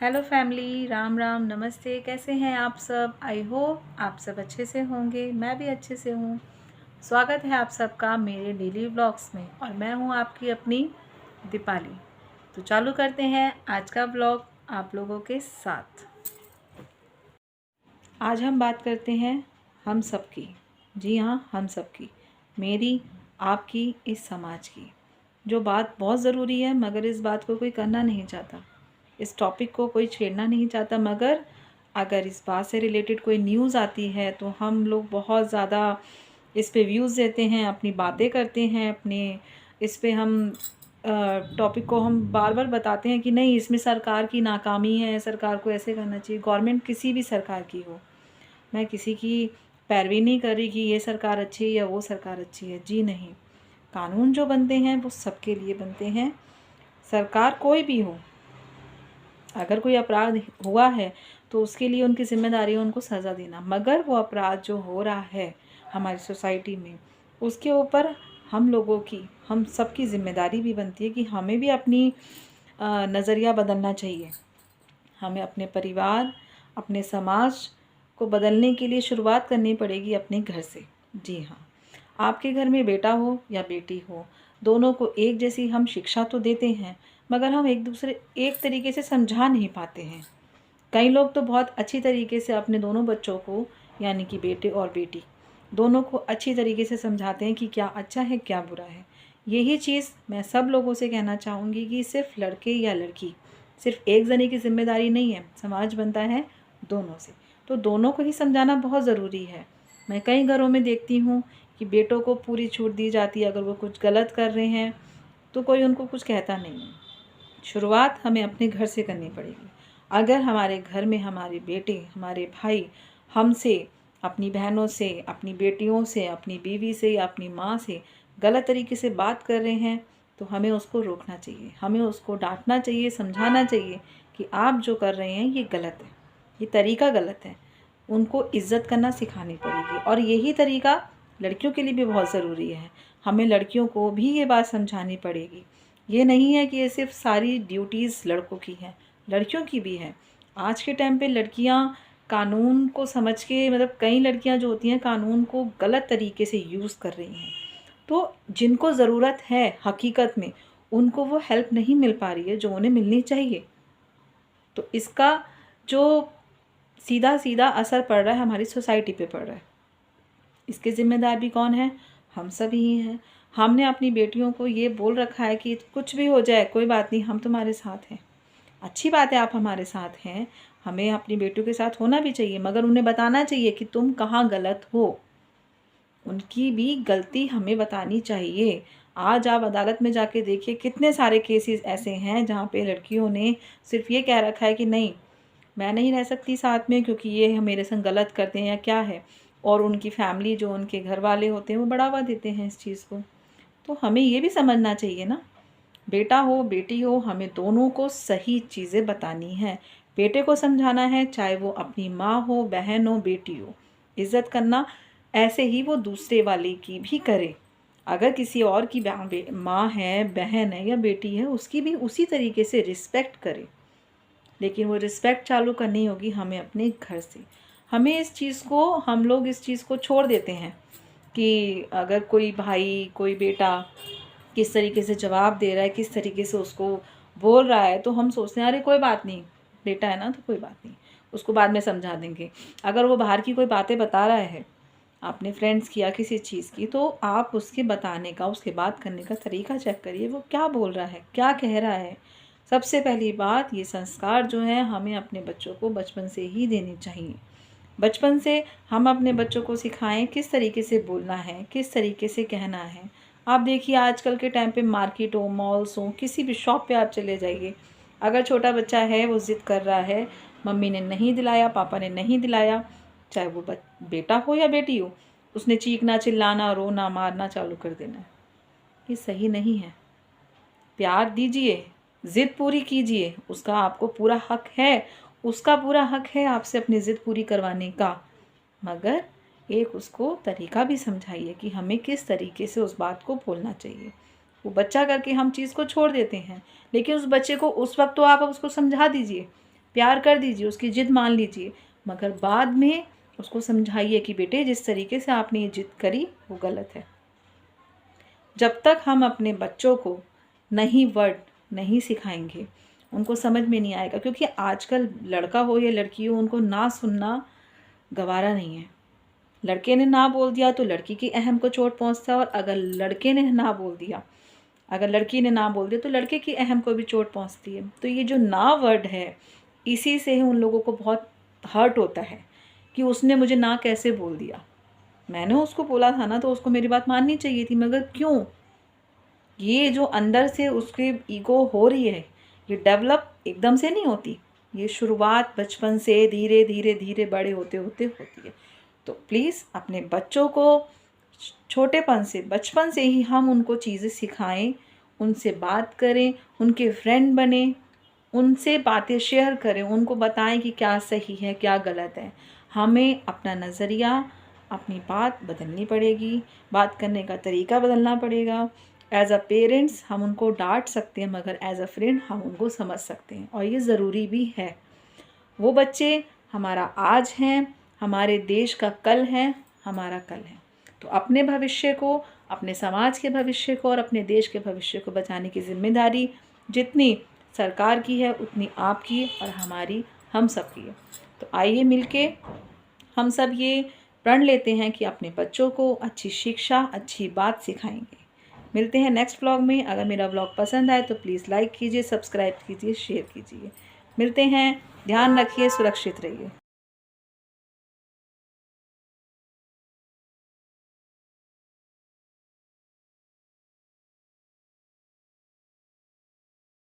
Hello family, Ram Ram, नमस्ते। कैसे हैं आप सब? आई होप आप सब अच्छे से होंगे। मैं भी अच्छे से हूँ। स्वागत है आप सबका मेरे डेली व्लॉग्स में और मैं हूँ आपकी अपनी दीपाली। तो चालू करते हैं आज का व्लॉग आप लोगों के साथ। आज हम बात करते हैं हम सब की। जी हाँ, हम सब की, मेरी, आपकी, इस समाज की। जो बात बहुत ज़रूरी है मगर इस बात को कोई करना नहीं चाहता, इस टॉपिक को कोई छेड़ना नहीं चाहता। मगर अगर इस बात से रिलेटेड कोई न्यूज़ आती है तो हम लोग बहुत ज़्यादा इस पे व्यूज़ देते हैं, अपनी बातें करते हैं, अपने इस पे हम टॉपिक को हम बार बार बताते हैं कि नहीं, इसमें सरकार की नाकामी है, सरकार को ऐसे करना चाहिए। गवर्नमेंट किसी भी सरकार की हो, मैं किसी की पैरवी नहीं कर रही कि ये सरकार अच्छी है या वो सरकार अच्छी है। जी नहीं, कानून जो बनते हैं वो सबके लिए बनते हैं। सरकार कोई भी हो, अगर कोई अपराध हुआ है तो उसके लिए उनकी ज़िम्मेदारी है उनको सज़ा देना। मगर वो अपराध जो हो रहा है हमारी सोसाइटी में, उसके ऊपर हम लोगों की, हम सबकी ज़िम्मेदारी भी बनती है कि हमें भी अपनी नज़रिया बदलना चाहिए। हमें अपने परिवार, अपने समाज को बदलने के लिए शुरुआत करनी पड़ेगी अपने घर से। जी हाँ, आपके घर में बेटा हो या बेटी हो, दोनों को एक जैसी हम शिक्षा तो देते हैं मगर हम एक दूसरे एक तरीके से समझा नहीं पाते हैं। कई लोग तो बहुत अच्छी तरीके से अपने दोनों बच्चों को, यानी कि बेटे और बेटी, दोनों को अच्छी तरीके से समझाते हैं कि क्या अच्छा है क्या बुरा है। यही चीज़ मैं सब लोगों से कहना चाहूँगी कि सिर्फ लड़के या लड़की, सिर्फ एक जने की जिम्मेदारी नहीं है, समाज बनता है दोनों से। तो दोनों को ही समझाना बहुत ज़रूरी है। मैं कई घरों में देखती हूँ कि बेटों को पूरी छूट दी जाती है, अगर वो कुछ गलत कर रहे हैं तो कोई उनको कुछ कहता नहीं है। शुरुआत हमें अपने घर से करनी पड़ेगी। अगर हमारे घर में हमारे बेटे, हमारे भाई हमसे, अपनी बहनों से, अपनी बेटियों से, अपनी बीवी से या अपनी माँ से गलत तरीके से बात कर रहे हैं तो हमें उसको रोकना चाहिए, हमें उसको डांटना चाहिए, समझाना चाहिए कि आप जो कर रहे हैं ये गलत है, ये तरीका गलत है। उनको इज़्ज़त करना सिखानी पड़ेगी और यही तरीका लड़कियों के लिए भी बहुत ज़रूरी है। हमें लड़कियों को भी ये बात समझानी पड़ेगी। ये नहीं है कि ये सिर्फ सारी ड्यूटीज़ लड़कों की हैं, लड़कियों की भी है। आज के टाइम पे लड़कियां कानून को समझ के, मतलब कई लड़कियां जो होती हैं कानून को गलत तरीके से यूज़ कर रही हैं। तो जिनको ज़रूरत है हकीकत में, उनको वो हेल्प नहीं मिल पा रही है जो उन्हें मिलनी चाहिए। तो इसका जो सीधा सीधा असर पड़ रहा है हमारी सोसाइटी पे पड़ रहा है। इसके ज़िम्मेदार भी कौन है? हम सभी ही हैं। हमने अपनी बेटियों को ये बोल रखा है कि कुछ भी हो जाए कोई बात नहीं, हम तुम्हारे साथ हैं। अच्छी बात है आप हमारे साथ हैं, हमें अपनी बेटियों के साथ होना भी चाहिए, मगर उन्हें बताना चाहिए कि तुम कहाँ गलत हो। उनकी भी गलती हमें बतानी चाहिए। आज आप अदालत में जाके देखिए, कितने सारे केसेस ऐसे हैं जहाँ पे लड़कियों ने सिर्फ ये कह रखा है कि नहीं, मैं नहीं रह सकती साथ में क्योंकि ये मेरे संग गलत करते हैं या क्या है, और उनकी फैमिली, जो उनके घर वाले होते हैं, वो बढ़ावा देते हैं इस चीज़ को। तो हमें ये भी समझना चाहिए ना, बेटा हो बेटी हो, हमें दोनों को सही चीज़ें बतानी है। बेटे को समझाना है, चाहे वो अपनी माँ हो, बहन हो, बेटी हो, इज़्ज़त करना, ऐसे ही वो दूसरे वाले की भी करे। अगर किसी और की माँ है, बहन है या बेटी है, उसकी भी उसी तरीके से रिस्पेक्ट करे। लेकिन वो रिस्पेक्ट चालू करनी होगी हमें अपने घर से। हमें इस चीज़ को, हम लोग इस चीज़ को छोड़ देते हैं कि अगर कोई भाई, कोई बेटा किस तरीके से जवाब दे रहा है, किस तरीके से उसको बोल रहा है, तो हम सोचते हैं अरे कोई बात नहीं, बेटा है ना तो कोई बात नहीं, उसको बाद में समझा देंगे। अगर वो बाहर की कोई बातें बता रहा है अपने फ्रेंड्स की या किसी चीज़ की, तो आप उसके बताने का, उसके बात करने का तरीका चेक करिए, वो क्या बोल रहा है, क्या कह रहा है। सबसे पहली बात, ये संस्कार जो है हमें अपने बच्चों को बचपन से ही देने चाहिए। बचपन से हम अपने बच्चों को सिखाएं किस तरीके से बोलना है, किस तरीके से कहना है। आप देखिए आजकल के टाइम पे मार्केट हो, मॉल्स हो, किसी भी शॉप पे आप चले जाइए, अगर छोटा बच्चा है वो ज़िद कर रहा है, मम्मी ने नहीं दिलाया, पापा ने नहीं दिलाया, चाहे वो बेटा हो या बेटी हो, उसने चीखना, चिल्लाना, रोना, मारना चालू कर देना है। ये सही नहीं है। प्यार दीजिए, ज़िद पूरी कीजिए, उसका आपको पूरा हक है, उसका पूरा हक है आपसे अपनी ज़िद पूरी करवाने का। मगर एक उसको तरीका भी समझाइए कि हमें किस तरीके से उस बात को बोलना चाहिए। वो बच्चा करके हम चीज़ को छोड़ देते हैं, लेकिन उस बच्चे को उस वक्त तो आप उसको समझा दीजिए, प्यार कर दीजिए, उसकी ज़िद मान लीजिए, मगर बाद में उसको समझाइए कि बेटे जिस तरीके से आपने ये ज़िद करी वो गलत है। जब तक हम अपने बच्चों को नहीं वर्ड नहीं सिखाएंगे, उनको समझ में नहीं आएगा, क्योंकि आजकल लड़का हो या लड़की हो, उनको ना सुनना गवारा नहीं है। लड़के ने ना बोल दिया तो लड़की की अहम को चोट पहुंचता है, और अगर लड़के ने ना बोल दिया, अगर लड़की ने ना बोल दिया तो लड़के की अहम को भी चोट पहुंचती है। तो ये जो ना वर्ड है, इसी से ही उन लोगों को बहुत हर्ट होता है कि उसने मुझे ना कैसे बोल दिया। मैंने उसको बोला था ना, तो उसको मेरी बात माननी चाहिए थी, मगर क्यों? ये जो अंदर से उसके ईगो हो रही है, ये डेवलप एकदम से नहीं होती। ये शुरुआत बचपन से धीरे धीरे धीरे बड़े होते होते होती है। तो प्लीज़ अपने बच्चों को छोटेपन से, बचपन से ही हम उनको चीज़ें सिखाएं, उनसे बात करें, उनके फ्रेंड बने, उनसे बातें शेयर करें, उनको बताएं कि क्या सही है क्या गलत है। हमें अपना नज़रिया, अपनी बात बदलनी पड़ेगी, बात करने का तरीका बदलना पड़ेगा। एज़ अ पेरेंट्स हम उनको डांट सकते हैं, मगर एज़ अ फ्रेंड हम उनको समझ सकते हैं, और ये ज़रूरी भी है। वो बच्चे हमारा आज हैं, हमारे देश का कल है, हमारा कल है। तो अपने भविष्य को, अपने समाज के भविष्य को और अपने देश के भविष्य को बचाने की जिम्मेदारी जितनी सरकार की है उतनी आपकी और हमारी, हम सब की है। तो आइए मिलके हम सब ये प्रण लेते हैं कि अपने बच्चों को अच्छी शिक्षा, अच्छी बात सिखाएंगे। मिलते हैं नेक्स्ट व्लॉग में। अगर मेरा व्लॉग पसंद आए तो प्लीज़ लाइक कीजिए, सब्सक्राइब कीजिए, शेयर कीजिए। मिलते हैं। ध्यान रखिए, सुरक्षित रहिए।